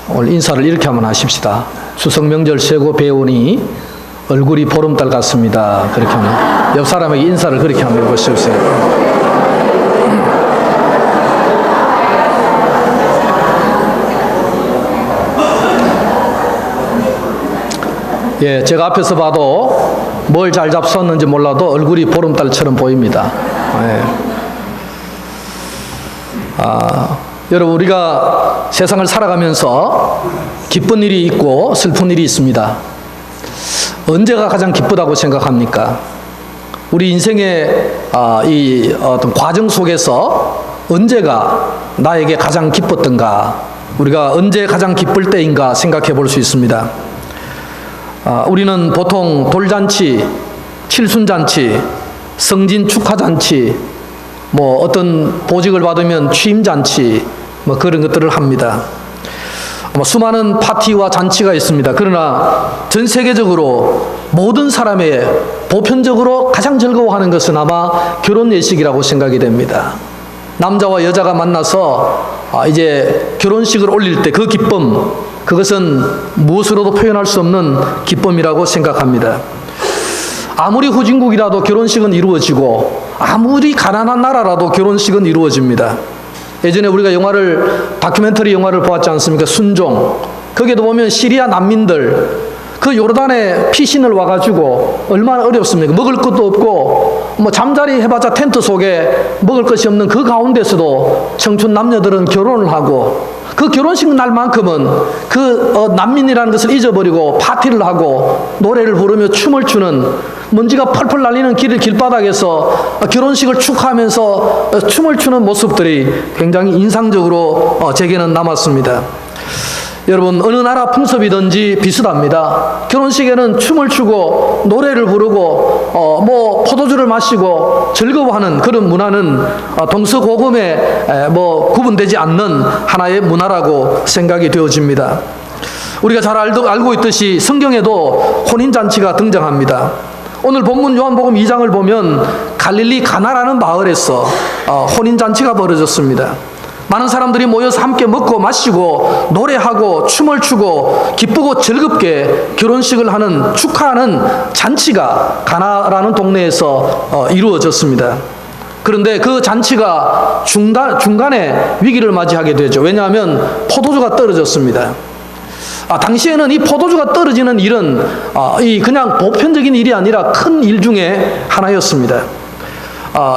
오늘 인사를 이렇게 한번 하십시다. 추석 명절 쇠고 배우니 얼굴이 보름달 같습니다. 그렇게 하면 옆 사람에게 인사를 그렇게 한번 해보십시오. 예, 제가 앞에서 봐도 뭘 잘 잡섰는지 몰라도 얼굴이 보름달처럼 보입니다. 예. 여러분, 우리가 세상을 살아가면서 기쁜 일이 있고 슬픈 일이 있습니다. 언제가 가장 기쁘다고 생각합니까? 우리 인생의 이 어떤 과정 속에서 언제가 나에게 가장 기뻤던가, 우리가 언제 가장 기쁠 때인가 생각해 볼 수 있습니다. 우리는 보통 돌잔치, 칠순잔치, 성진 축하잔치, 뭐 어떤 보직을 받으면 취임잔치, 뭐 그런 것들을 합니다. 수많은 파티와 잔치가 있습니다. 그러나 전 세계적으로 모든 사람의 보편적으로 가장 즐거워하는 것은 아마 결혼 예식이라고 생각이 됩니다. 남자와 여자가 만나서 이제 결혼식을 올릴 때 그 기쁨, 그것은 무엇으로도 표현할 수 없는 기쁨이라고 생각합니다. 아무리 후진국이라도 결혼식은 이루어지고 아무리 가난한 나라라도 결혼식은 이루어집니다. 예전에 우리가 다큐멘터리 영화를 보았지 않습니까? 순종. 거기에도 보면 시리아 난민들, 그 요르단에 피신을 와가지고 얼마나 어렵습니까? 먹을 것도 없고 뭐 잠자리 해봤자 텐트 속에 먹을 것이 없는 그 가운데서도 청춘 남녀들은 결혼을 하고, 그 결혼식 날만큼은 그 난민이라는 것을 잊어버리고 파티를 하고 노래를 부르며 춤을 추는, 먼지가 펄펄 날리는 길바닥에서 결혼식을 축하하면서 춤을 추는 모습들이 굉장히 인상적으로 제게는 남았습니다. 여러분, 어느 나라 풍습이든지 비슷합니다. 결혼식에는 춤을 추고 노래를 부르고 뭐 포도주를 마시고 즐거워하는 그런 문화는 동서고금에 뭐 구분되지 않는 하나의 문화라고 생각이 되어집니다. 우리가 잘 알고 있듯이 성경에도 혼인잔치가 등장합니다. 오늘 본문 요한복음 2장을 보면 갈릴리 가나라는 마을에서 혼인잔치가 벌어졌습니다. 많은 사람들이 모여서 함께 먹고 마시고 노래하고 춤을 추고 기쁘고 즐겁게 결혼식을 하는, 축하하는 잔치가 가나라는 동네에서 이루어졌습니다. 그런데 그 잔치가 중간에 위기를 맞이하게 되죠. 왜냐하면 포도주가 떨어졌습니다. 당시에는 이 포도주가 떨어지는 일은 그냥 보편적인 일이 아니라 큰 일 중에 하나였습니다.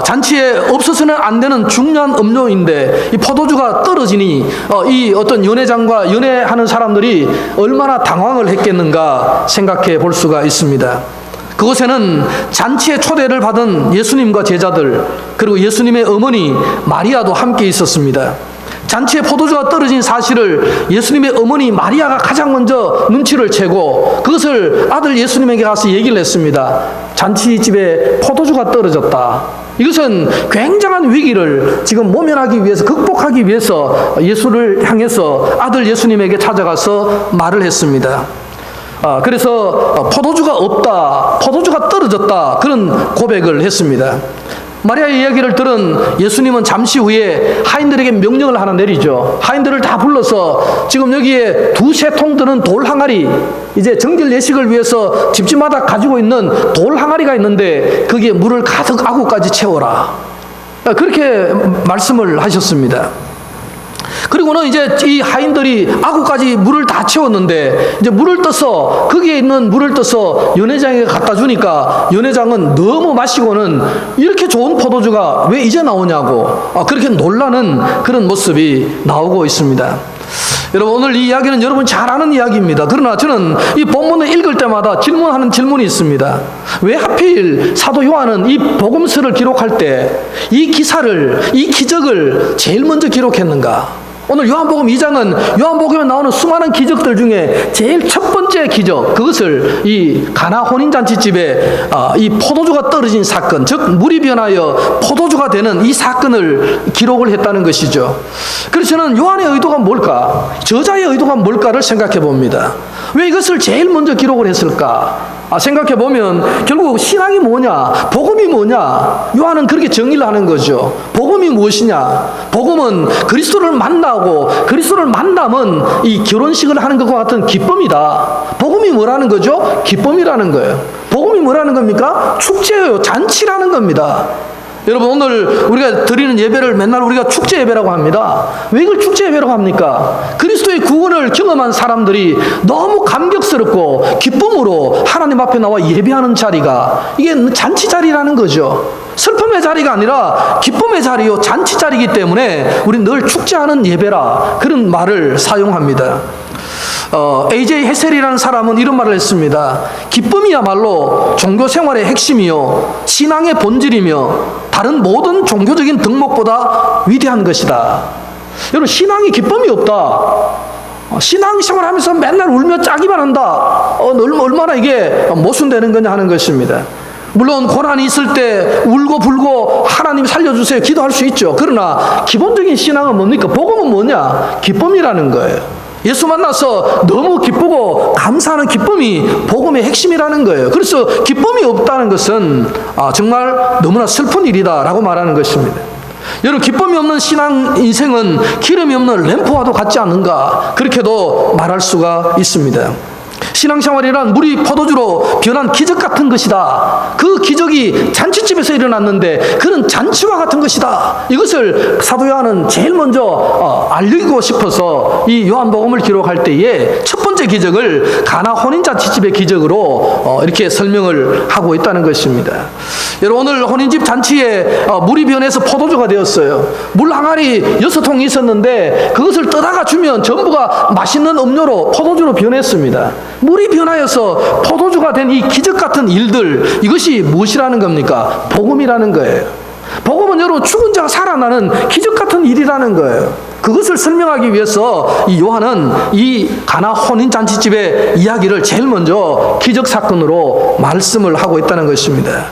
잔치에 없어서는 안 되는 중요한 음료인데 이 포도주가 떨어지니 이 어떤 연회장과 연회하는 사람들이 얼마나 당황을 했겠는가 생각해 볼 수가 있습니다. 그곳에는 잔치에 초대를 받은 예수님과 제자들, 그리고 예수님의 어머니 마리아도 함께 있었습니다. 잔치에 포도주가 떨어진 사실을 예수님의 어머니 마리아가 가장 먼저 눈치를 채고 그것을 아들 예수님에게 가서 얘기를 했습니다. 잔치집에 포도주가 떨어졌다. 이것은 굉장한 위기를 지금 모면하기 위해서, 극복하기 위해서 예수를 향해서 아들 예수님에게 찾아가서 말을 했습니다. 그래서 포도주가 없다, 포도주가 떨어졌다, 그런 고백을 했습니다. 마리아의 이야기를 들은 예수님은 잠시 후에 하인들에게 명령을 하나 내리죠. 하인들을 다 불러서 지금 여기에 2-3통 드는 돌 항아리, 이제 정절 예식을 위해서 집집마다 가지고 있는 돌 항아리가 있는데 거기에 물을 가득 아구까지 채워라, 그렇게 말씀을 하셨습니다. 그리고는 이제 이 하인들이 아구까지 물을 다 채웠는데 이제 물을 떠서, 거기에 있는 물을 떠서 연회장에 갖다 주니까 연회장은 너무 마시고는 이렇게 좋은 포도주가 왜 이제 나오냐고 그렇게 놀라는 그런 모습이 나오고 있습니다. 여러분, 오늘 이 이야기는 여러분 잘 아는 이야기입니다. 그러나 저는 이 본문을 읽을 때마다 질문하는 질문이 있습니다. 왜 하필 사도 요한은 이 복음서를 기록할 때 이 기사를, 이 기적을 제일 먼저 기록했는가? 오늘 요한복음 2장은 요한복음에 나오는 수많은 기적들 중에 제일 첫 번째 기적, 그것을 이 가나 혼인잔치집에 이 포도주가 떨어진 사건, 즉 물이 변하여 포도주가 되는 이 사건을 기록을 했다는 것이죠. 그래서 저는 요한의 의도가 뭘까, 저자의 의도가 뭘까를 생각해 봅니다. 왜 이것을 제일 먼저 기록을 했을까? 생각해 보면 결국 신앙이 뭐냐, 복음이 뭐냐, 요한은 그렇게 정의를 하는 거죠. 복음이 무엇이냐? 복음은 그리스도를 만나고 그리스도를 만나면 이 결혼식을 하는 것과 같은 기쁨이다. 복음이 뭐라는 거죠? 기쁨이라는 거예요. 복음이 뭐라는 겁니까? 축제예요. 잔치라는 겁니다. 여러분, 오늘 우리가 드리는 예배를 맨날 우리가 축제 예배라고 합니다. 왜 이걸 축제 예배라고 합니까? 그리스도의 구원을 경험한 사람들이 너무 감격스럽고 기쁨으로 하나님 앞에 나와 예배하는 자리가 이게 잔치 자리라는 거죠. 슬픔의 자리가 아니라 기쁨의 자리요, 잔치 자리이기 때문에 우리 늘 축제하는 예배라, 그런 말을 사용합니다. A.J. 헤셀이라는 사람은 이런 말을 했습니다. 기쁨이야말로 종교 생활의 핵심이요, 신앙의 본질이며 다른 모든 종교적인 덕목보다 위대한 것이다. 여러분, 신앙이 기쁨이 없다, 신앙생활 하면서 맨날 울며 짜기만 한다, 얼마나 이게 모순되는 거냐 하는 것입니다. 물론 고난이 있을 때 울고 불고 하나님 살려주세요 기도할 수 있죠. 그러나 기본적인 신앙은 뭡니까? 복음은 뭐냐? 기쁨이라는 거예요. 예수 만나서 너무 기쁘고 감사하는 기쁨이 복음의 핵심이라는 거예요. 그래서 기쁨이 없다는 것은 정말 너무나 슬픈 일이다라고 말하는 것입니다. 여러분, 기쁨이 없는 신앙 인생은 기름이 없는 램프와도 같지 않은가, 그렇게도 말할 수가 있습니다. 신앙생활이란 물이 포도주로 변한 기적 같은 것이다. 그 기적이 잔치집에서 일어났는데 그런 잔치와 같은 것이다. 이것을 사도 요한은 제일 먼저 알리고 싶어서 이 요한복음을 기록할 때에 첫 번째 기적을 가나 혼인잔치집의 기적으로 이렇게 설명을 하고 있다는 것입니다. 여러분, 오늘 혼인집 잔치에 물이 변해서 포도주가 되었어요. 물 항아리 6통이 있었는데 그것을 떠다가 주면 전부가 맛있는 음료로 포도주로 변했습니다. 물이 변하여서 포도주가 된 이 기적 같은 일들, 이것이 무엇이라는 겁니까? 복음이라는 거예요. 복음은 여러분, 죽은 자가 살아나는 기적 같은 일이라는 거예요. 그것을 설명하기 위해서 이 요한은 이 가나 혼인잔치집의 이야기를 제일 먼저 기적 사건으로 말씀을 하고 있다는 것입니다.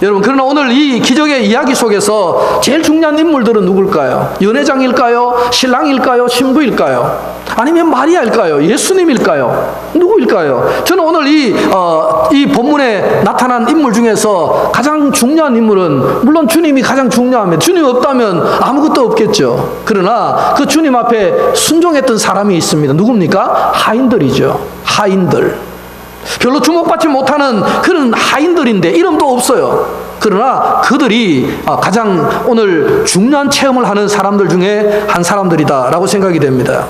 여러분, 그러나 오늘 이 기적의 이야기 속에서 제일 중요한 인물들은 누굴까요? 연회장일까요? 신랑일까요? 신부일까요? 아니면 마리아일까요? 예수님일까요? 누구일까요? 저는 오늘 이 본문에 나타난 인물 중에서 가장 중요한 인물은, 물론 주님이 가장 중요합니다. 주님 없다면 아무것도 없겠죠. 그러나 그 주님 앞에 순종했던 사람이 있습니다. 누굽니까? 하인들이죠. 하인들. 별로 주목받지 못하는 그런 하인들인데 이름도 없어요. 그러나 그들이 가장 오늘 중요한 체험을 하는 사람들 중에 한 사람들이다라고 생각이 됩니다.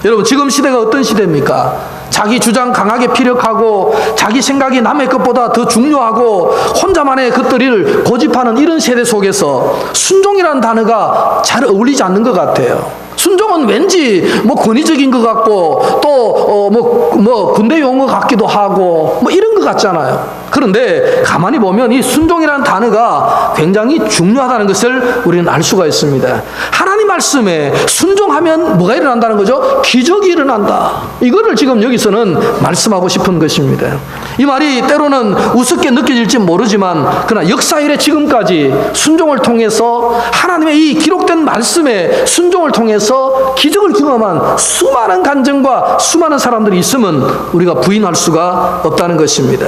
여러분, 지금 시대가 어떤 시대입니까? 자기 주장 강하게 피력하고 자기 생각이 남의 것보다 더 중요하고 혼자만의 것들을 고집하는 이런 세대 속에서 순종이라는 단어가 잘 어울리지 않는 것 같아요. 순종은 왠지 권위적인 것 같고 또 군대 용어 같기도 하고 이런 것 같잖아요. 그런데 가만히 보면 이 순종이라는 단어가 굉장히 중요하다는 것을 우리는 알 수가 있습니다. 하나님 말씀에 순종하면 뭐가 일어난다는 거죠? 기적이 일어난다. 이거를 지금 여기서는 말씀하고 싶은 것입니다. 이 말이 때로는 우습게 느껴질지 모르지만 그러나 역사 이래 지금까지 순종을 통해서, 하나님의 이 기록된 말씀에 순종을 통해서 기적을 경험한 수많은 간증과 수많은 사람들이 있으면 우리가 부인할 수가 없다는 것입니다.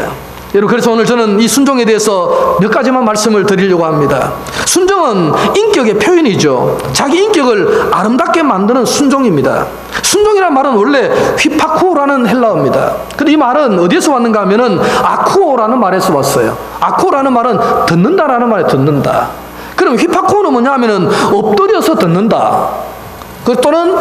여러분, 그래서 오늘 저는 이 순종에 대해서 몇 가지만 말씀을 드리려고 합니다. 순종은 인격의 표현이죠. 자기 인격을 아름답게 만드는 순종입니다. 순종이라는 말은 원래 휘파쿠오라는 헬라어입니다. 근데 이 말은 어디에서 왔는가 하면은 아쿠오라는 말에서 왔어요. 아쿠오라는 말은 듣는다라는 말에 듣는다. 그럼 휘파쿠오는 뭐냐 하면은 엎드려서 듣는다. 또는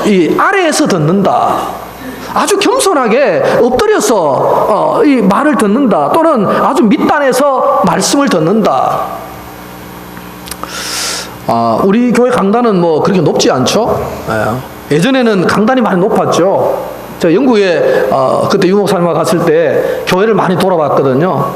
이 아래에서 듣는다. 아주 겸손하게 엎드려서 이 말을 듣는다. 또는 아주 밑단에서 말씀을 듣는다. 우리 교회 강단은 그렇게 높지 않죠? 예전에는 강단이 많이 높았죠. 제가 영국에 그때 유목사님과 갔을 때 교회를 많이 돌아봤거든요.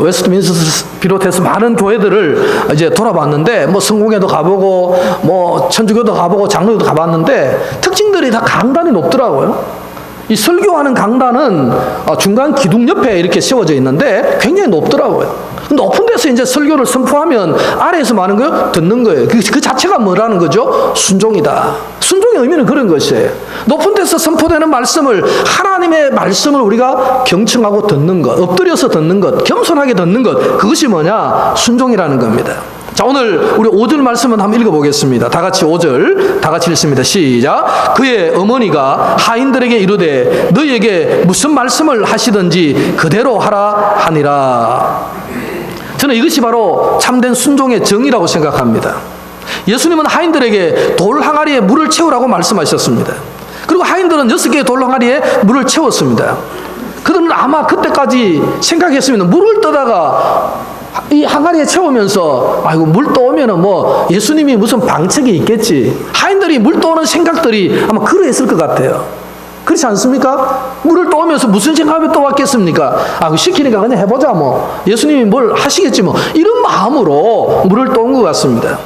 웨스트민스터 비롯해서 많은 교회들을 이제 돌아봤는데 성공회도 가보고 천주교도 가보고 장로교도 가봤는데 특징들이 다 강단이 높더라고요. 이 설교하는 강단은 중간 기둥 옆에 이렇게 세워져 있는데 굉장히 높더라고요. 높은 데서 이제 설교를 선포하면 아래에서 많은 거 듣는 거예요. 그 자체가 뭐라는 거죠? 순종이다. 순종의 의미는 그런 것이에요. 높은 데서 선포되는 말씀을, 하나님의 말씀을 우리가 경청하고 듣는 것, 엎드려서 듣는 것, 겸손하게 듣는 것, 그것이 뭐냐? 순종이라는 겁니다. 자, 오늘 우리 5절 말씀은 한번 읽어보겠습니다. 다 같이 5절 다 같이 읽습니다. 시작. 그의 어머니가 하인들에게 이르되 너희에게 무슨 말씀을 하시든지 그대로 하라 하니라. 저는 이것이 바로 참된 순종의 정의라고 생각합니다. 예수님은 하인들에게 돌 항아리에 물을 채우라고 말씀하셨습니다. 그리고 하인들은 6개의 돌 항아리에 물을 채웠습니다. 그들은 아마 그때까지 생각했습니다. 물을 떠다가 이 항아리에 채우면서 아이고 물 떠오면은 뭐 예수님이 무슨 방책이 있겠지. 하인들이 물 떠오는 생각들이 아마 그러했을 것 같아요. 그렇지 않습니까? 물을 떠오면서 무슨 생각이 떠왔겠습니까? 아, 시키니까 그냥 해보자 뭐. 예수님이 뭘 하시겠지 뭐. 이런 마음으로 물을 떠온 것 같습니다.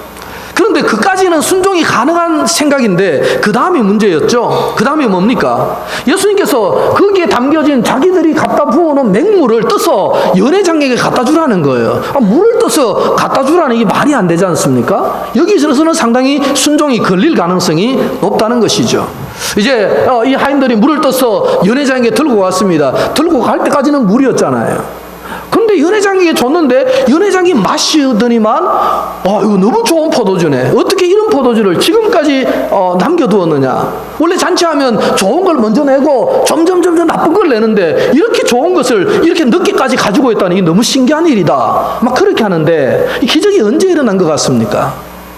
그런데 그까지는 순종이 가능한 생각인데 그 다음이 문제였죠. 그 다음이 뭡니까? 예수님께서 거기에 담겨진 자기들이 갖다 부어놓은 맹물을 떠서 연회장에게 갖다 주라는 거예요. 물을 떠서 갖다 주라는 이게 말이 안 되지 않습니까? 여기서는 상당히 순종이 걸릴 가능성이 높다는 것이죠. 이제 이 하인들이 물을 떠서 연회장에게 들고 왔습니다. 들고 갈 때까지는 물이었잖아요. 근데 연회장에게 줬는데 연회장이 마시더니만 이거 너무 좋은 포도주네. 어떻게 이런 포도주를 지금까지 남겨두었느냐. 원래 잔치하면 좋은 걸 먼저 내고 점점 나쁜 걸 내는데 이렇게 좋은 것을 이렇게 늦게까지 가지고 있다니 너무 신기한 일이다. 막 그렇게 하는데 이 기적이 언제 일어난 것 같습니까?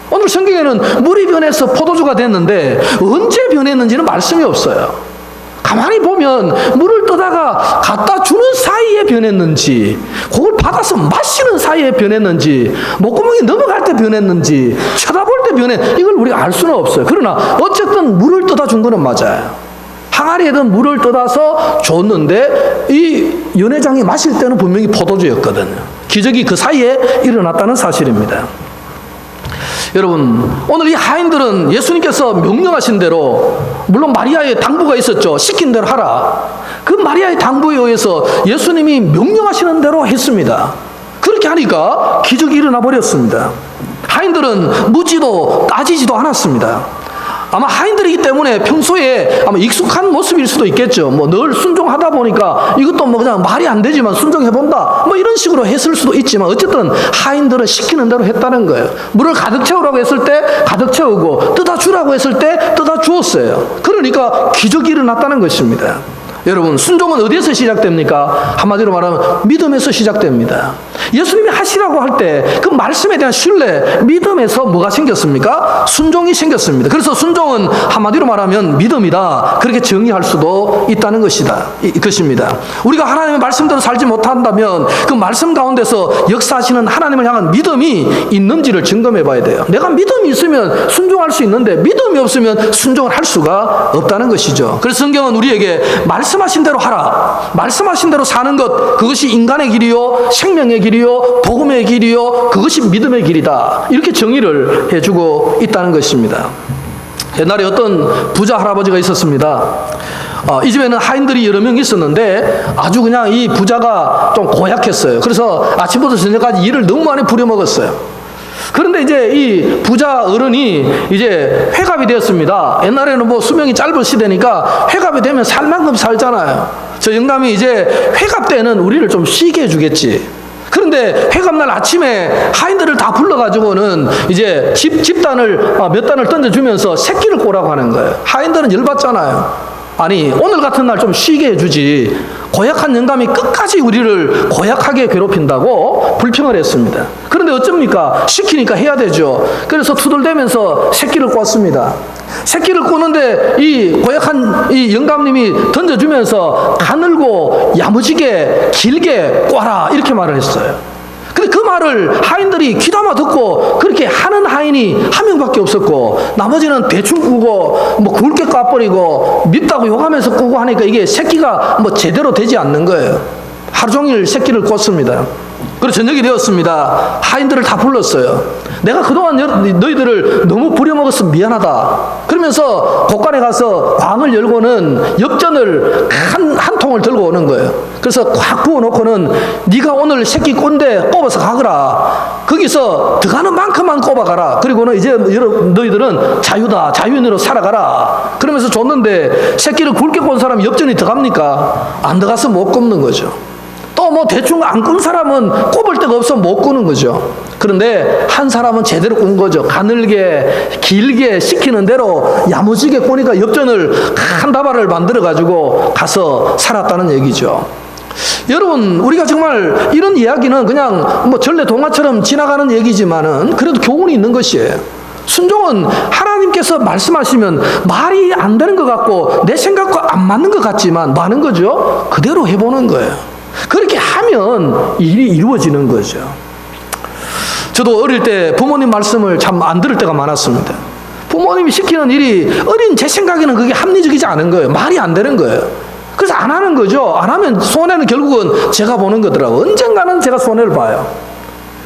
오늘 성경에는 물이 변해서 포도주가 됐는데 언제 변했는지는 말씀이 없어요. 가만히 보면 물을 떠다가 갖다 주는 사이에 변했는지, 그걸 받아서 마시는 사이에 변했는지, 목구멍이 넘어갈 때 변했는지, 쳐다볼 때 이걸 우리가 알 수는 없어요. 그러나 어쨌든 물을 떠다 준 거는 맞아요. 항아리에든 물을 떠다서 줬는데 이 연회장이 마실 때는 분명히 포도주였거든요. 기적이 그 사이에 일어났다는 사실입니다. 여러분, 오늘 이 하인들은 예수님께서 명령하신 대로, 물론 마리아의 당부가 있었죠. 시킨 대로 하라. 그 마리아의 당부에 의해서 예수님이 명령하시는 대로 했습니다. 그렇게 하니까 기적이 일어나 버렸습니다. 하인들은 묻지도 따지지도 않았습니다. 아마 하인들이기 때문에 평소에 아마 익숙한 모습일 수도 있겠죠. 뭐 늘 순종하다 보니까 이것도 뭐 그냥 말이 안 되지만 순종해본다. 뭐 이런 식으로 했을 수도 있지만 어쨌든 하인들은 시키는 대로 했다는 거예요. 물을 가득 채우라고 했을 때 가득 채우고 떠다 주라고 했을 때 떠다 주었어요. 그러니까 기적이 일어났다는 것입니다. 여러분, 순종은 어디에서 시작됩니까? 한마디로 말하면 믿음에서 시작됩니다. 예수님이 하시라고 할 때 그 말씀에 대한 신뢰, 믿음에서 뭐가 생겼습니까? 순종이 생겼습니다. 그래서 순종은 한마디로 말하면 믿음이다. 그렇게 정의할 수도 있다는 것입니다. 우리가 하나님의 말씀대로 살지 못한다면 그 말씀 가운데서 역사하시는 하나님을 향한 믿음이 있는지를 점검해 봐야 돼요. 내가 믿음이 있으면 순종할 수 있는데 믿음이 없으면 순종을 할 수가 없다는 것이죠. 그래서 성경은 우리에게 말씀하신 대로 하라, 말씀하신 대로 사는 것, 그것이 인간의 길이요 생명의 길이요 복음의 길이요 그것이 믿음의 길이다. 이렇게 정의를 해주고 있다는 것입니다. 옛날에 어떤 부자 할아버지가 있었습니다. 이 집에는 하인들이 여러 명 있었는데 아주 그냥 이 부자가 좀 고약했어요. 그래서 아침부터 저녁까지 일을 너무 많이 부려먹었어요. 그런데 이제 이 부자 어른이 이제 회갑이 되었습니다. 옛날에는 뭐 수명이 짧은 시대니까 회갑이 되면 살 만큼 살잖아요. 저 영감이 이제 회갑 때는 우리를 좀 쉬게 해주겠지. 그런데 회갑날 아침에 하인들을 다 불러가지고는 이제 집단을 몇 단을 던져주면서 새끼를 꼬라고 하는 거예요. 하인들은 열받잖아요. 아니, 오늘 같은 날 좀 쉬게 해주지. 고약한 영감이 끝까지 우리를 고약하게 괴롭힌다고 불평을 했습니다. 그런데 어쩝니까? 시키니까 해야 되죠. 그래서 투덜대면서 새끼를 꽂습니다. 새끼를 꼬는데 이 고약한 이 영감님이 던져주면서 가늘고 야무지게 길게 꽈라 이렇게 말을 했어요. 근데 그 말을 하인들이 귀담아 듣고 그렇게 하는 하인이 한 명밖에 없었고 나머지는 대충 꾸고 뭐 굵게 까버리고 밉다고 욕하면서 꾸고 하니까 이게 새끼가 뭐 제대로 되지 않는 거예요. 하루 종일 새끼를 꽂습니다. 그리고 저녁이 되었습니다. 하인들을 다 불렀어요. 내가 그동안 너희들을 너무 부려먹어서 미안하다. 그러면서 곳간에 가서 광을 열고는 엽전을 한 통을 들고 오는 거예요. 그래서 꽉 부어놓고는 네가 오늘 새끼 꼰대 꼽아서 가거라. 거기서 들어가는 만큼만 꼽아가라. 그리고는 이제 너희들은 자유다. 자유인으로 살아가라. 그러면서 줬는데 새끼를 굵게 꼰 사람이 엽전이 들어갑니까? 안 들어가서 못 꼽는 거죠. 또 뭐 대충 안 꾼 사람은 꼽을 데가 없어 못 꾸는 거죠. 그런데 한 사람은 제대로 꾼 거죠. 가늘게 길게 시키는 대로 야무지게 꾸니까 엽전을 한 다발을 만들어 가지고 가서 살았다는 얘기죠. 여러분, 우리가 정말 이런 이야기는 그냥 뭐 전래 동화처럼 지나가는 얘기지만은 그래도 교훈이 있는 것이에요. 순종은 하나님께서 말씀하시면 말이 안 되는 것 같고 내 생각과 안 맞는 것 같지만 많은 거죠. 그대로 해보는 거예요. 그렇게 하면 일이 이루어지는 거죠. 저도 어릴 때 부모님 말씀을 참 안 들을 때가 많았습니다. 부모님이 시키는 일이 어린 제 생각에는 그게 합리적이지 않은 거예요. 말이 안 되는 거예요. 그래서 안 하는 거죠. 안 하면 손해는 결국은 제가 보는 거더라고요. 언젠가는 제가 손해를 봐요.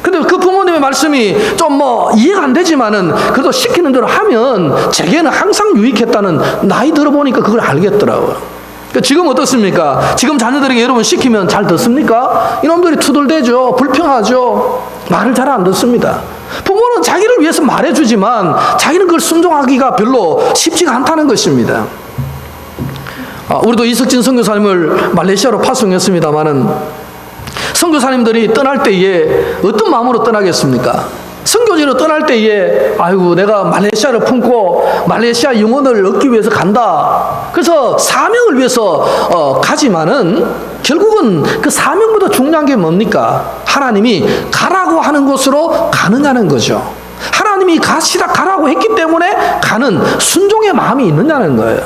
근데 그 부모님의 말씀이 좀 뭐 이해가 안 되지만은 그래도 시키는 대로 하면 제게는 항상 유익했다는, 나이 들어보니까 그걸 알겠더라고요. 그러니까 지금 어떻습니까? 지금 자녀들에게 여러분 시키면 잘 듣습니까? 이놈들이 투덜대죠. 불평하죠. 말을 잘 안 듣습니다. 부모는 자기를 위해서 말해주지만 자기는 그걸 순종하기가 별로 쉽지가 않다는 것입니다. 우리도 이석진 선교사님을 말레이시아로 파송했습니다마는 선교사님들이 떠날 때에 어떤 마음으로 떠나겠습니까? 선교지로 떠날 때에 아이고 내가 말레이시아를 품고 말레이시아 영혼을 얻기 위해서 간다. 그래서 사명을 위해서 가지만은 결국은 그 사명보다 중요한 게 뭡니까? 하나님이 가라고 하는 곳으로 가느냐는 거죠. 하나님이 가라고 했기 때문에 가는 순종의 마음이 있느냐는 거예요.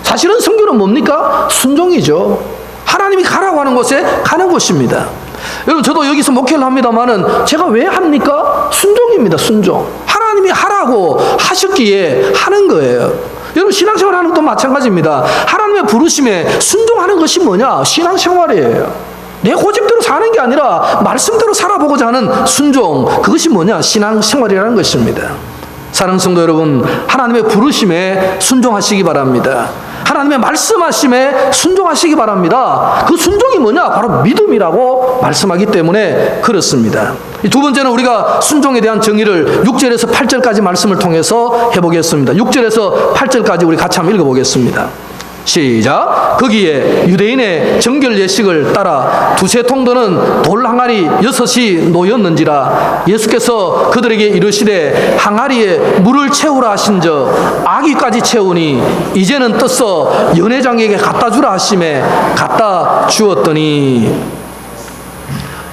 사실은 선교는 뭡니까? 순종이죠. 하나님이 가라고 하는 곳에 가는 곳입니다. 여러분, 저도 여기서 목회를 합니다만은 제가 왜 합니까? 순종입니다. 순종. 하나님이 하라고 하셨기에 하는 거예요. 여러분, 신앙생활 하는 것도 마찬가지입니다. 하나님의 부르심에 순종하는 것이 뭐냐? 신앙생활이에요. 내 고집대로 사는 게 아니라 말씀대로 살아보고자 하는 순종, 그것이 뭐냐? 신앙생활이라는 것입니다. 사랑하는 성도 여러분, 하나님의 부르심에 순종하시기 바랍니다. 하나님의 말씀하심에 순종하시기 바랍니다. 그 순종이 뭐냐? 바로 믿음이라고 말씀하기 때문에 그렇습니다. 두 번째는 우리가 순종에 대한 정의를 6절에서 8절까지 말씀을 통해서 해보겠습니다. 6절에서 8절까지 우리 같이 한번 읽어보겠습니다. 시작. 거기에 유대인의 정결 예식을 따라 두세 통 드는 돌 항아리 6이 놓였는지라. 예수께서 그들에게 이르시되 항아리에 물을 채우라 하신즉 아기까지 채우니 이제는 떠서 연회장에게 갖다 주라 하심에 갖다 주었더니.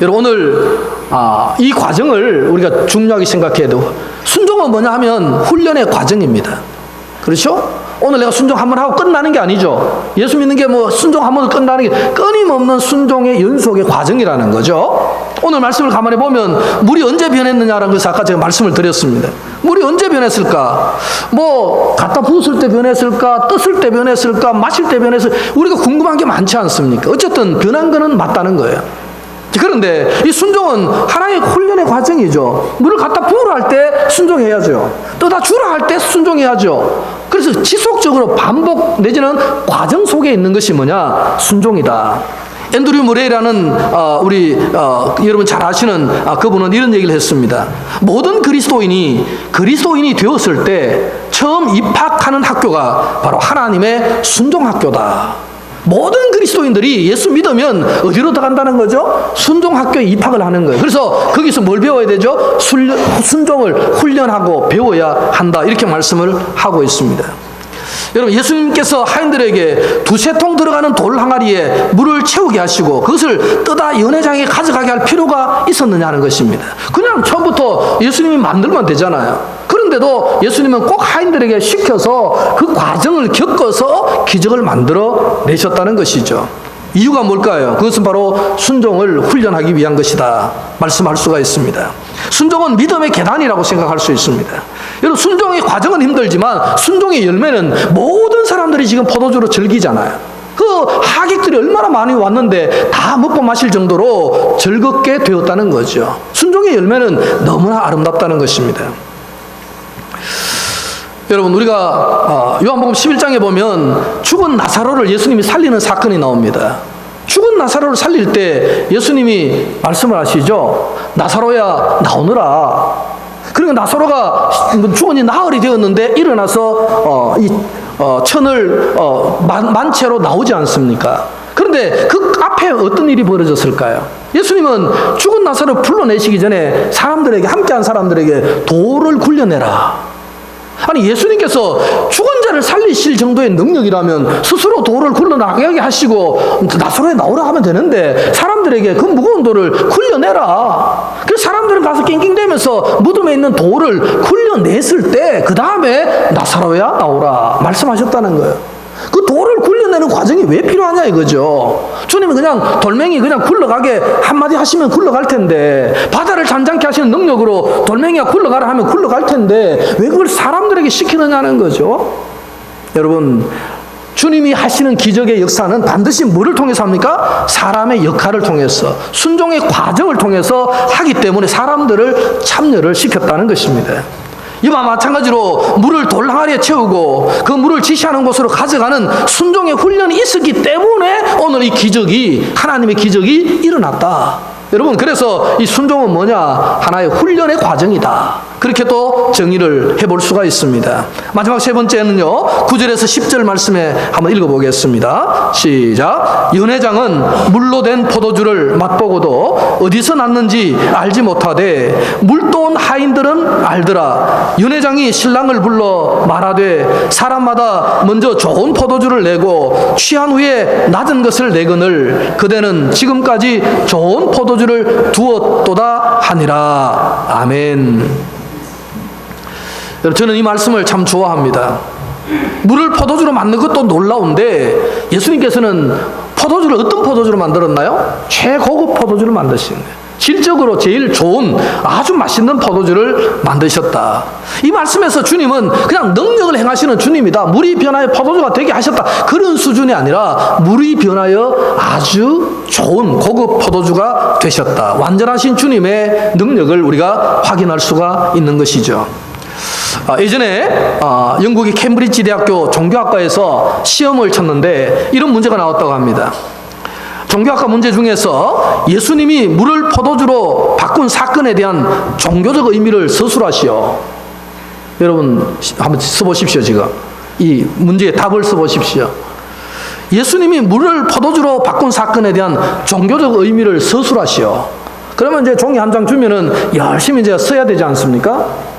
여러분, 오늘 이 과정을 우리가 중요하게 생각해야 돼요. 순종은 뭐냐 하면 훈련의 과정입니다. 그렇죠? 오늘 내가 순종 한번 하고 끝나는 게 아니죠. 예수 믿는 게 뭐 순종 한번 끝나는 게 끊임없는 순종의 연속의 과정이라는 거죠. 오늘 말씀을 가만히 보면 물이 언제 변했느냐라는 것을 아까 제가 말씀을 드렸습니다. 물이 언제 변했을까? 뭐 갖다 부었을 때 변했을까? 떴을 때 변했을까? 마실 때 변했을까? 우리가 궁금한 게 많지 않습니까? 어쨌든 변한 거는 맞다는 거예요. 그런데 이 순종은 하나의 훈련의 과정이죠. 물을 갖다 부으라 할 때 순종해야죠. 떠다 주라 할 때 순종해야죠. 그래서 지속적으로 반복 내지는 과정 속에 있는 것이 뭐냐? 순종이다. 앤드류 머레이라는 우리 여러분 잘 아시는 그분은 이런 얘기를 했습니다. 모든 그리스도인이 되었을 때 처음 입학하는 학교가 바로 하나님의 순종학교다. 모든 그리스도인들이 예수 믿으면 어디로 들어간다는 거죠? 순종학교에 입학을 하는 거예요. 그래서 거기서 뭘 배워야 되죠? 순종을 훈련하고 배워야 한다. 이렇게 말씀을 하고 있습니다. 여러분, 예수님께서 하인들에게 두세 통 들어가는 돌 항아리에 물을 채우게 하시고 그것을 떠다 연회장에 가져가게 할 필요가 있었느냐는 것입니다. 그냥 처음부터 예수님이 만들면 되잖아요. 그런데도 예수님은 꼭 하인들에게 시켜서 그 과정을 겪어서 기적을 만들어 내셨다는 것이죠. 이유가 뭘까요? 그것은 바로 순종을 훈련하기 위한 것이다 말씀할 수가 있습니다. 순종은 믿음의 계단이라고 생각할 수 있습니다. 여러분, 순종의 과정은 힘들지만 순종의 열매는 모든 사람들이 지금 포도주로 즐기잖아요. 그 하객들이 얼마나 많이 왔는데 다 먹고 마실 정도로 즐겁게 되었다는 거죠. 순종의 순종의 열매는 너무나 아름답다는 것입니다. 여러분, 우리가 요한복음 11장에 보면 죽은 나사로를 예수님이 살리는 사건이 나옵니다. 죽은 나사로를 살릴 때 예수님이 말씀을 하시죠. 나사로야 나오너라. 그러니까 나사로가 죽은지 나흘이 되었는데 일어나서 천을 만채로 나오지 않습니까? 그런데 그 앞에 어떤 일이 벌어졌을까요? 예수님은 죽은 나사로 불러내시기 전에 사람들에게, 함께한 사람들에게 돌을 굴려내라. 아니, 예수님께서 죽은 자를 살리실 정도의 능력이라면 스스로 돌을 굴러나가게 하시고 나사로에 나오라 하면 되는데 사람들에게 그 무거운 돌을 굴려내라. 그래서 사람들은 가서 낑낑대면서 무덤에 있는 돌을 굴려냈을 때 그 다음에 나사로야 나오라 말씀하셨다는 거예요. 그 돌을 굴려내는 과정이 왜 필요하냐 이거죠. 주님은 그냥 돌멩이 그냥 굴러가게 한마디 하시면 굴러갈 텐데, 바다를 잠잠케 하시는 능력으로 돌멩이가 굴러가라 하면 굴러갈 텐데 왜 그걸 사람들에게 시키느냐는 거죠. 여러분, 주님이 하시는 기적의 역사는 반드시 뭐를 통해서 합니까? 사람의 역할을 통해서, 순종의 과정을 통해서 하기 때문에 사람들을 참여를 시켰다는 것입니다. 이와 마찬가지로 물을 돌 항아리에 채우고 그 물을 지시하는 곳으로 가져가는 순종의 훈련이 있었기 때문에 오늘 이 기적이, 하나님의 기적이 일어났다. 여러분, 그래서 이 순종은 뭐냐? 하나의 훈련의 과정이다. 그렇게 또 정의를 해볼 수가 있습니다. 마지막 세 번째는요, 9절에서 10절 말씀에 한번 읽어보겠습니다. 시작. 연회장은 물로 된 포도주를 맛보고도 어디서 났는지 알지 못하되 물도온 하인들은 알더라. 연회장이 신랑을 불러 말하되 사람마다 먼저 좋은 포도주를 내고 취한 후에 낮은 것을 내거늘 그대는 지금까지 좋은 포도주를 두었도다 하니라. 아멘. 여러분, 저는 이 말씀을 참 좋아합니다. 물을 포도주로 만든 것도 놀라운데 예수님께서는 포도주를 어떤 포도주로 만들었나요? 최고급 포도주를 만드신 거예요. 질적으로 제일 좋은 아주 맛있는 포도주를 만드셨다. 이 말씀에서 주님은 그냥 능력을 행하시는 주님이다, 물이 변하여 포도주가 되게 하셨다, 그런 수준이 아니라 물이 변하여 아주 좋은 고급 포도주가 되셨다. 완전하신 주님의 능력을 우리가 확인할 수가 있는 것이죠. 예전에 영국의 캠브리지 대학교 종교학과에서 시험을 쳤는데 이런 문제가 나왔다고 합니다. 종교학과 문제 중에서 예수님이 물을 포도주로 바꾼 사건에 대한 종교적 의미를 서술하시오. 여러분 한번 써보십시오. 지금 이 문제의 답을 써보십시오. 예수님이 물을 포도주로 바꾼 사건에 대한 종교적 의미를 서술하시오. 그러면 이제 종이 한 장 주면은 열심히 이제 써야 되지 않습니까?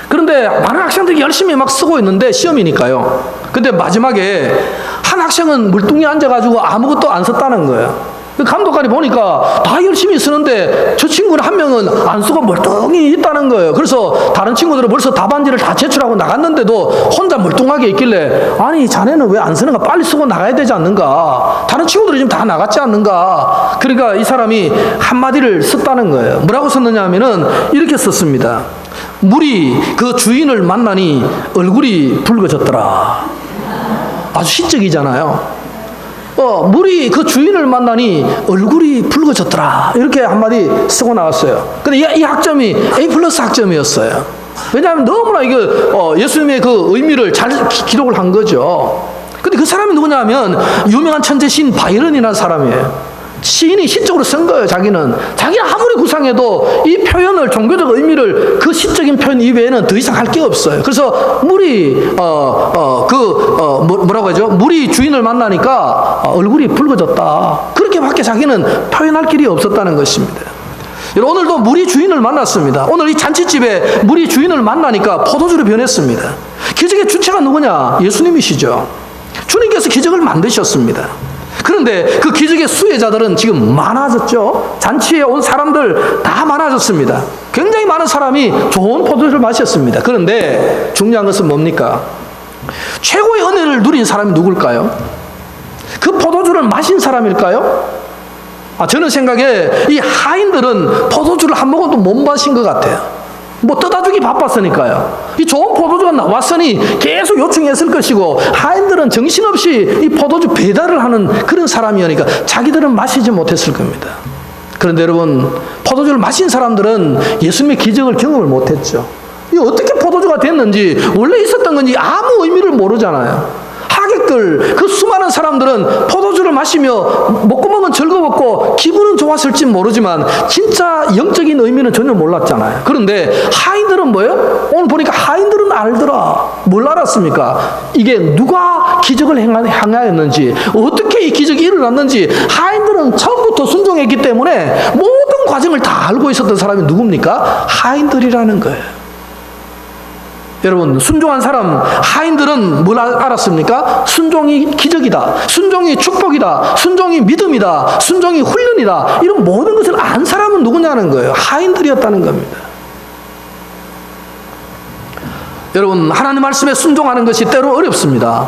그런데 많은 학생들이 열심히 막 쓰고 있는데 시험이니까요. 근데 마지막에 한 학생은 물뚱이 앉아가지고 아무것도 안 썼다는 거예요. 감독관이 보니까 다 열심히 쓰는데 저 친구는 한 명은 안 쓰고 멀뚱히 있다는 거예요. 그래서 다른 친구들은 벌써 답안지를 다 제출하고 나갔는데도 혼자 멀뚱하게 있길래, 아니 자네는 왜 안 쓰는가? 빨리 쓰고 나가야 되지 않는가? 다른 친구들이 지금 다 나갔지 않는가? 그러니까 이 사람이 한마디를 썼다는 거예요. 뭐라고 썼느냐 하면은 이렇게 썼습니다. 물이 그 주인을 만나니 얼굴이 붉어졌더라. 아주 시적이잖아요. 물이 그 주인을 만나니 얼굴이 붉어졌더라. 이렇게 한마디 쓰고 나왔어요. 근데 이 학점이 A+ 학점이었어요. 왜냐하면 너무나 이게 예수님의 그 의미를 잘 기록을 한 거죠. 근데 그 사람이 누구냐 하면 유명한 천재 시인 바이런이라는 사람이에요. 시인이 시적으로 쓴 거예요. 자기는 아무리 구상해도 이 표현을, 종교적 의미를 그 시적인 표현 이외에는 더 이상 할 게 없어요. 그래서 물이 뭐라고 하죠? 물이 주인을 만나니까 얼굴이 붉어졌다. 그렇게밖에 자기는 표현할 길이 없었다는 것입니다. 여러분, 오늘도 물이 주인을 만났습니다. 오늘 이 잔치집에 물이 주인을 만나니까 포도주로 변했습니다. 기적의 주체가 누구냐? 예수님이시죠. 주님께서 기적을 만드셨습니다. 그런데 그 기적의 수혜자들은 지금 많아졌죠. 잔치에 온 사람들 다 많아졌습니다. 굉장히 많은 사람이 좋은 포도주를 마셨습니다. 그런데 중요한 것은 뭡니까? 최고의 은혜를 누린 사람이 누굴까요? 그 포도주를 마신 사람일까요? 저는 생각에 이 하인들은 포도주를 한 모금도 못 마신 것 같아요. 뭐 떠다주기 바빴으니까요. 이 좋은 포도주가 나왔으니 계속 요청했을 것이고, 하인들은 정신없이 이 포도주 배달을 하는 그런 사람이니까 자기들은 마시지 못했을 겁니다. 그런데 여러분, 포도주를 마신 사람들은 예수님의 기적을 경험을 못했죠. 이 어떻게 포도주가 됐는지, 원래 있었던 건지 아무 의미를 모르잖아요. 하객들, 그 수많은 사람들은 포도주를 마시며 목구멍은 즐거웠고 기분은 좋았을지 모르지만 진짜 영적인 의미는 전혀 몰랐잖아요. 그런데 하인들은 뭐예요? 오늘 보니까 하인들은 알더라. 뭘 알았습니까? 이게 누가 기적을 행하였는지, 어떻게 이 기적이 일어났는지. 하인들은 처음부터 순종했기 때문에 모든 과정을 다 알고 있었던 사람이 누굽니까? 하인들이라는 거예요. 여러분, 순종한 사람, 하인들은 뭘 알았습니까? 순종이 기적이다, 순종이 축복이다, 순종이 믿음이다, 순종이 훈련이다, 이런 모든 것을 안 사람은 누구냐는 거예요. 하인들이었다는 겁니다. 여러분, 하나님 말씀에 순종하는 것이 때로 어렵습니다.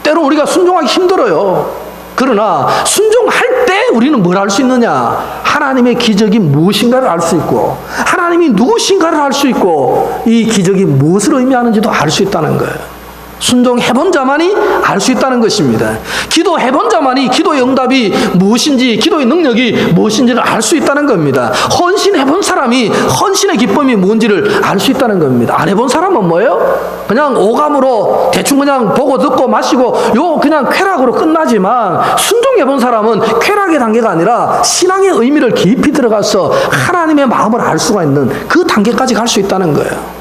때로 우리가 순종하기 힘들어요. 그러나 순종할 때 우리는 뭘 알 수 있느냐? 하나님의 기적이 무엇인가를 알 수 있고, 하나님이 누구신가를 알 수 있고, 이 기적이 무엇을 의미하는지도 알 수 있다는 거예요. 순종해본 자만이 알 수 있다는 것입니다. 기도해본 자만이 기도의 응답이 무엇인지, 기도의 능력이 무엇인지를 알 수 있다는 겁니다. 헌신해본 사람이 헌신의 기쁨이 뭔지를 알 수 있다는 겁니다. 안 해본 사람은 뭐예요? 그냥 오감으로 대충 그냥 보고 듣고 마시고 그냥 쾌락으로 끝나지만, 순종해본 사람은 쾌락의 단계가 아니라 신앙의 의미를 깊이 들어가서 하나님의 마음을 알 수가 있는 그 단계까지 갈 수 있다는 거예요.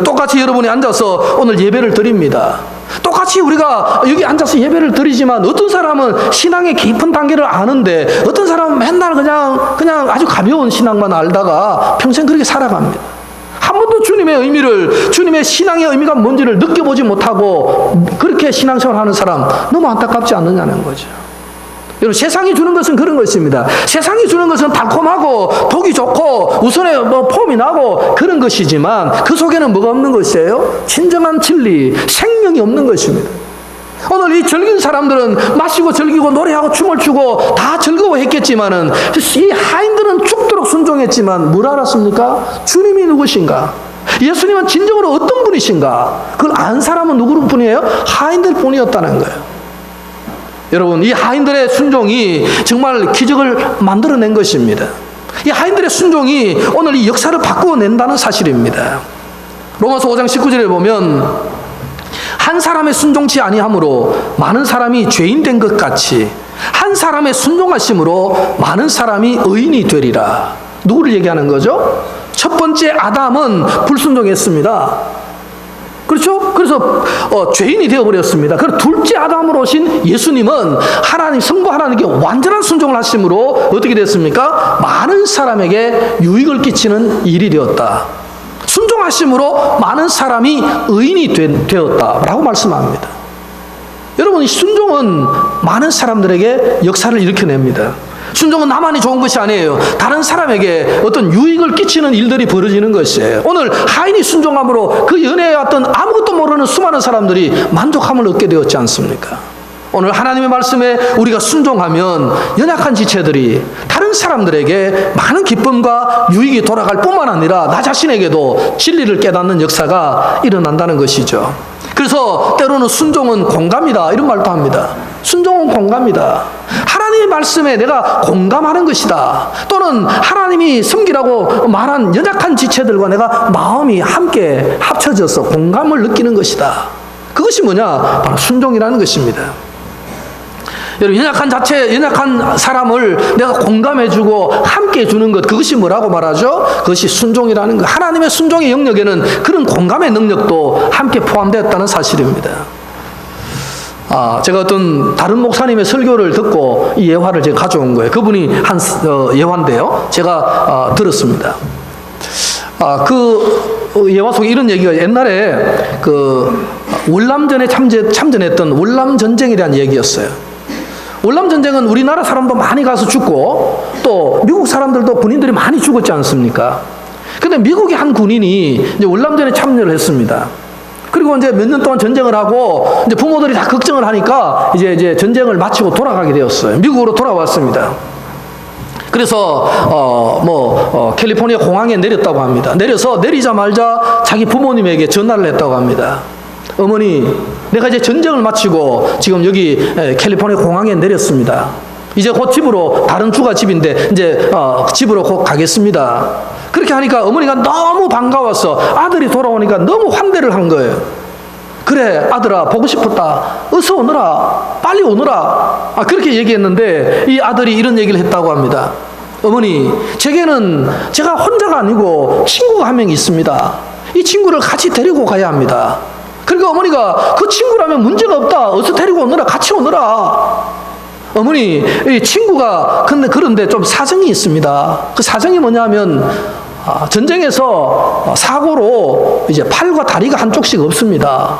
똑같이 여러분이 앉아서 오늘 예배를 드립니다. 똑같이 우리가 여기 앉아서 예배를 드리지만, 어떤 사람은 신앙의 깊은 단계를 아는데 어떤 사람은 맨날 그냥 아주 가벼운 신앙만 알다가 평생 그렇게 살아갑니다. 한 번도 주님의 의미를, 주님의 신앙의 의미가 뭔지를 느껴보지 못하고 그렇게 신앙생활 하는 사람, 너무 안타깝지 않느냐는 거죠. 여러분, 세상이 주는 것은 그런 것입니다. 세상이 주는 것은 달콤하고 보기 좋고 우선에 폼이 나고 그런 것이지만, 그 속에는 뭐가 없는 것이에요? 진정한 진리, 생명이 없는 것입니다. 오늘 이 즐긴 사람들은 마시고 즐기고 노래하고 춤을 추고 다 즐거워했겠지만은, 이 하인들은 죽도록 순종했지만 뭘 알았습니까? 주님이 누구신가? 예수님은 진정으로 어떤 분이신가? 그걸 안 사람은 누구뿐이에요? 하인들 뿐이었다는 거예요. 여러분, 이 하인들의 순종이 정말 기적을 만들어낸 것입니다. 이 하인들의 순종이 오늘 이 역사를 바꾸어낸다는 사실입니다. 로마서 5장 19절에 보면, 한 사람의 순종치 아니함으로 많은 사람이 죄인 된 것 같이 한 사람의 순종하심으로 많은 사람이 의인이 되리라. 누구를 얘기하는 거죠? 첫 번째 아담은 불순종했습니다. 그렇죠? 그래서 죄인이 되어버렸습니다. 그리고 둘째 아담으로 오신 예수님은 하나님, 성부 하나님께 완전한 순종을 하심으로 어떻게 됐습니까? 많은 사람에게 유익을 끼치는 일이 되었다. 순종하심으로 많은 사람이 의인이 되었다라고 말씀합니다. 여러분, 이 순종은 많은 사람들에게 역사를 일으켜냅니다. 순종은 나만이 좋은 것이 아니에요. 다른 사람에게 어떤 유익을 끼치는 일들이 벌어지는 것이에요. 오늘 하인이 순종함으로 그 연애에 왔던 아무것도 모르는 수많은 사람들이 만족함을 얻게 되었지 않습니까? 오늘 하나님의 말씀에 우리가 순종하면 연약한 지체들이 다른 사람들에게 많은 기쁨과 유익이 돌아갈 뿐만 아니라 나 자신에게도 진리를 깨닫는 역사가 일어난다는 것이죠. 그래서 때로는 순종은 공감이다, 이런 말도 합니다. 순종은 공감이다. 하나님의 말씀에 내가 공감하는 것이다. 또는 하나님이 섬기라고 말한 연약한 지체들과 내가 마음이 함께 합쳐져서 공감을 느끼는 것이다. 그것이 뭐냐? 바로 순종이라는 것입니다. 여러분, 연약한 사람을 내가 공감해주고 함께 해주는 것, 그것이 뭐라고 말하죠? 그것이 순종이라는 것. 하나님의 순종의 영역에는 그런 공감의 능력도 함께 포함되었다는 사실입니다. 제가 어떤 다른 목사님의 설교를 듣고 이 예화를 제가 가져온 거예요. 그분이 한 예화인데요, 제가 들었습니다. 그 예화 속에 이런 얘기가, 옛날에 그 월남전에 참전했던 월남전쟁에 대한 얘기였어요. 월남전쟁은 우리나라 사람도 많이 가서 죽고 또 미국 사람들도 군인들이 많이 죽었지 않습니까? 근데 미국의 한 군인이 이제 월남전에 참여를 했습니다. 그리고 이제 몇 년 동안 전쟁을 하고 이제 부모들이 다 걱정을 하니까 이제 전쟁을 마치고 돌아가게 되었어요. 미국으로 돌아왔습니다. 그래서 캘리포니아 공항에 내렸다고 합니다. 내리자마자 자기 부모님에게 전화를 했다고 합니다. 어머니, 내가 이제 전쟁을 마치고 지금 여기 캘리포니아 공항에 내렸습니다. 이제 곧 집으로, 다른 주가 집인데 이제 집으로 곧 가겠습니다. 그렇게 하니까 어머니가 너무 반가워서 아들이 돌아오니까 너무 환대를 한 거예요. 그래 아들아, 보고 싶었다, 어서 오너라, 빨리 오너라, 그렇게 얘기했는데 이 아들이 이런 얘기를 했다고 합니다. 어머니, 제게는 제가 혼자가 아니고 친구가 한 명 있습니다. 이 친구를 같이 데리고 가야 합니다. 그러니까 어머니가 그 친구라면 문제가 없다, 어서 데리고 오너라, 같이 오너라. 어머니, 이 친구가 그런데 좀 사정이 있습니다. 그 사정이 뭐냐면 전쟁에서 사고로 이제 팔과 다리가 한쪽씩 없습니다.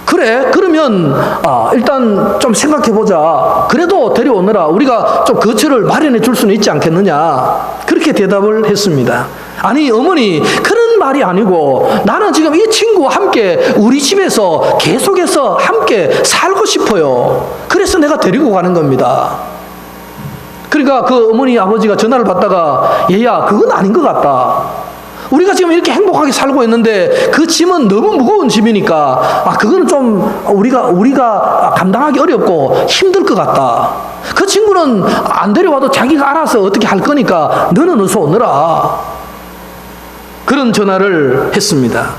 그래, 그러면 일단 좀 생각해보자. 그래도 데려오느라 우리가 좀 거처를 마련해 줄 수는 있지 않겠느냐, 그렇게 대답을 했습니다. 아니 어머니, 그런 말이 아니고 나는 지금 이 친구와 함께 우리 집에서 계속해서 함께 살고 싶어요. 그래서 내가 데리고 가는 겁니다. 그러니까 그 어머니 아버지가 전화를 받다가, 얘야 그건 아닌 것 같다, 우리가 지금 이렇게 행복하게 살고 있는데 그 짐은 너무 무거운 짐이니까 그거는 좀 우리가 감당하기 어렵고 힘들 것 같다. 그 친구는 안 데려와도 자기가 알아서 어떻게 할 거니까 너는 어서 오너라. 그런 전화를 했습니다.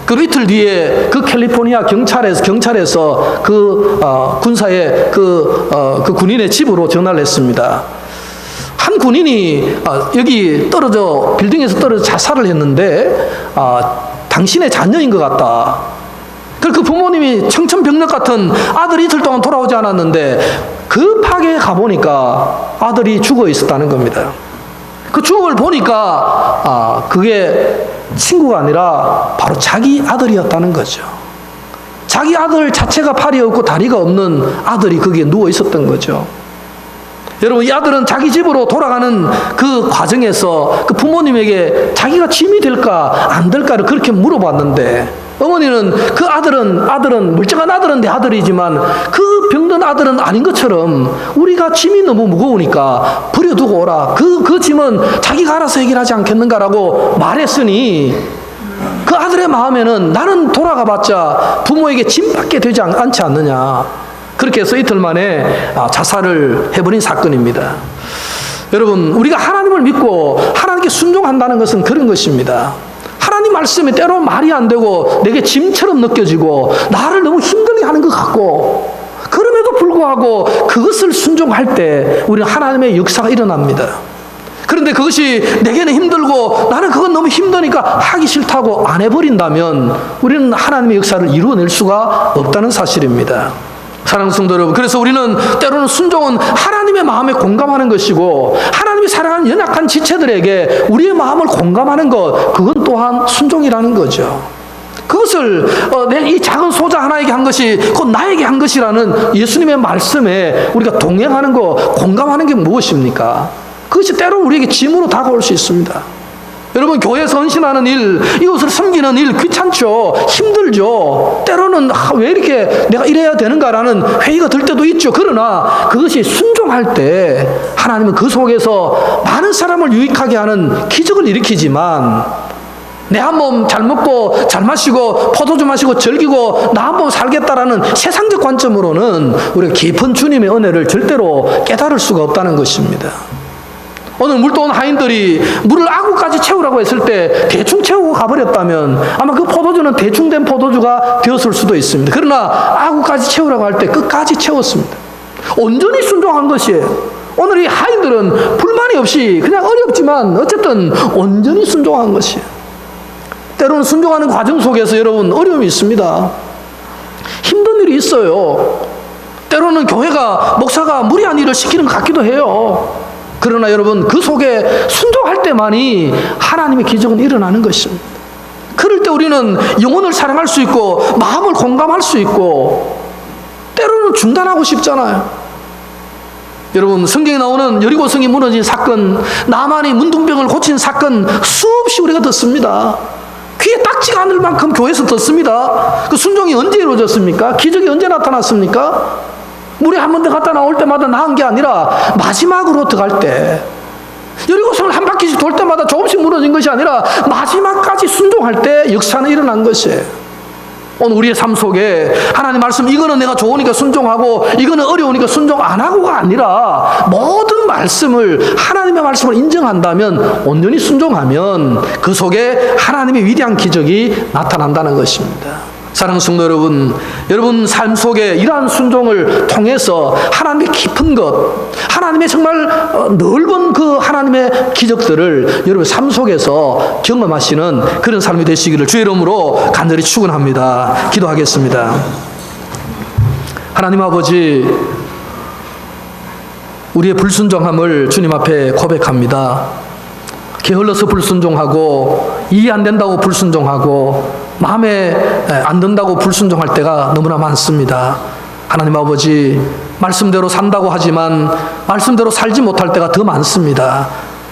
그 이틀 뒤에 그 캘리포니아 경찰에서 그 군사의 그 군인의 집으로 전화를 했습니다. 한 군인이 여기 빌딩에서 떨어져 자살을 했는데 당신의 자녀인 것 같다. 그 부모님이 청천벽력 같은 아들이 이틀 동안 돌아오지 않았는데 급하게 가보니까 아들이 죽어 있었다는 겁니다. 그 죽음을 보니까 그게 친구가 아니라 바로 자기 아들이었다는 거죠. 자기 아들 자체가 팔이 없고 다리가 없는 아들이 거기에 누워 있었던 거죠. 여러분, 이 아들은 자기 집으로 돌아가는 그 과정에서 그 부모님에게 자기가 짐이 될까 안 될까를 그렇게 물어봤는데, 어머니는 그 아들은 멀쩡한 아들은 내 아들이지만 그 병든 아들은 아닌 것처럼 우리가 짐이 너무 무거우니까 버려두고 오라, 그 짐은 자기가 알아서 해결하지 않겠는가라고 말했으니, 그 아들의 마음에는 나는 돌아가봤자 부모에게 짐밖에 되지 않지 않느냐, 그렇게 해서 이틀 만에 자살을 해버린 사건입니다. 여러분, 우리가 하나님을 믿고 하나님께 순종한다는 것은 그런 것입니다. 하나님 말씀이 때로 말이 안 되고 내게 짐처럼 느껴지고 나를 너무 힘들게 하는 것 같고, 그럼에도 불구하고 그것을 순종할 때 우리는 하나님의 역사가 일어납니다. 그런데 그것이 내게는 힘들고 나는 그건 너무 힘드니까 하기 싫다고 안 해버린다면 우리는 하나님의 역사를 이루어낼 수가 없다는 사실입니다. 사랑하는 성도 여러분, 그래서 우리는 때로는 순종은 하나님의 마음에 공감하는 것이고, 하나님이 사랑하는 연약한 지체들에게 우리의 마음을 공감하는 것, 그건 또한 순종이라는 거죠. 그것을 이 작은 소자 하나에게 한 것이 곧 나에게 한 것이라는 예수님의 말씀에 우리가 동행하는 것, 공감하는 게 무엇입니까? 그것이 때로는 우리에게 짐으로 다가올 수 있습니다. 여러분, 교회에서 헌신하는 일, 이웃을 섬기는 일 귀찮죠, 힘들죠. 때로는 왜 이렇게 내가 이래야 되는가라는 회의가 들 때도 있죠. 그러나 그것이 순종할 때 하나님은 그 속에서 많은 사람을 유익하게 하는 기적을 일으키지만, 내 한 몸 잘 먹고 잘 마시고 포도주 마시고 즐기고 나 한 몸 살겠다라는 세상적 관점으로는 우리가 깊은 주님의 은혜를 절대로 깨달을 수가 없다는 것입니다. 오늘 물도 온 하인들이 물을 아구까지 채우라고 했을 때 대충 채우고 가버렸다면 아마 그 포도주는 대충 된 포도주가 되었을 수도 있습니다. 그러나 아구까지 채우라고 할 때 끝까지 채웠습니다. 온전히 순종한 것이에요. 오늘 이 하인들은 불만이 없이 그냥 어렵지만 어쨌든 온전히 순종한 것이에요. 때로는 순종하는 과정 속에서 여러분 어려움이 있습니다. 힘든 일이 있어요. 때로는 교회가 목사가 무리한 일을 시키는 것 같기도 해요. 그러나 여러분, 그 속에 순종할 때만이 하나님의 기적은 일어나는 것입니다. 그럴 때 우리는 영혼을 사랑할 수 있고 마음을 공감할 수 있고, 때로는 중단하고 싶잖아요. 여러분, 성경에 나오는 여리고성이 무너진 사건, 나만이 문둥병을 고친 사건 수없이 우리가 듣습니다. 귀에 딱지가 않을 만큼 교회에서 듣습니다. 그 순종이 언제 이루어졌습니까? 기적이 언제 나타났습니까? 물에 한 번도 갔다 나올 때마다 나은 게 아니라 마지막으로 들어갈 때, 여리고성을 한 바퀴씩 돌 때마다 조금씩 무너진 것이 아니라 마지막까지 순종할 때 역사는 일어난 것이에요. 오늘 우리의 삶 속에 하나님 말씀, 이거는 내가 좋으니까 순종하고 이거는 어려우니까 순종 안 하고가 아니라 모든 말씀을, 하나님의 말씀을 인정한다면, 온전히 순종하면 그 속에 하나님의 위대한 기적이 나타난다는 것입니다. 사랑하는 성도 여러분, 여러분 삶 속에 이러한 순종을 통해서 하나님의 깊은 것, 하나님의 정말 넓은 그 하나님의 기적들을 여러분 삶 속에서 경험하시는 그런 삶이 되시기를 주의 이름으로 간절히 축원합니다. 기도하겠습니다. 하나님 아버지, 우리의 불순종함을 주님 앞에 고백합니다. 게을러서 불순종하고, 이해 안 된다고 불순종하고, 마음에 안 든다고 불순종할 때가 너무나 많습니다. 하나님 아버지, 말씀대로 산다고 하지만 말씀대로 살지 못할 때가 더 많습니다.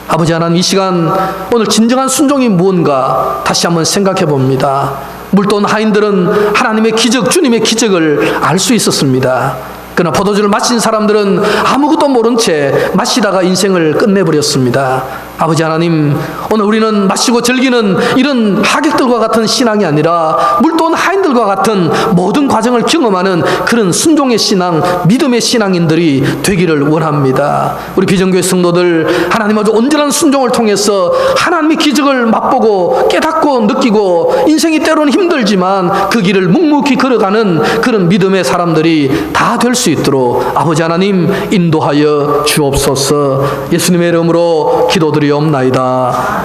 아버지 하나님, 이 시간 오늘 진정한 순종이 무언가 다시 한번 생각해 봅니다. 물돈 하인들은 하나님의 기적, 주님의 기적을 알 수 있었습니다. 그러나 포도주를 마신 사람들은 아무것도 모른 채 마시다가 인생을 끝내버렸습니다. 아버지 하나님, 오늘 우리는 마시고 즐기는 이런 하객들과 같은 신앙이 아니라 물돈 하인들과 같은 모든 과정을 경험하는 그런 순종의 신앙, 믿음의 신앙인들이 되기를 원합니다. 우리 비전교회 성도들, 하나님 아주 온전한 순종을 통해서 하나님의 기적을 맛보고 깨닫고 느끼고, 인생이 때로는 힘들지만 그 길을 묵묵히 걸어가는 그런 믿음의 사람들이 다 될 수 있도록 아버지 하나님 인도하여 주옵소서. 예수님의 이름으로 기도드리옵나이다.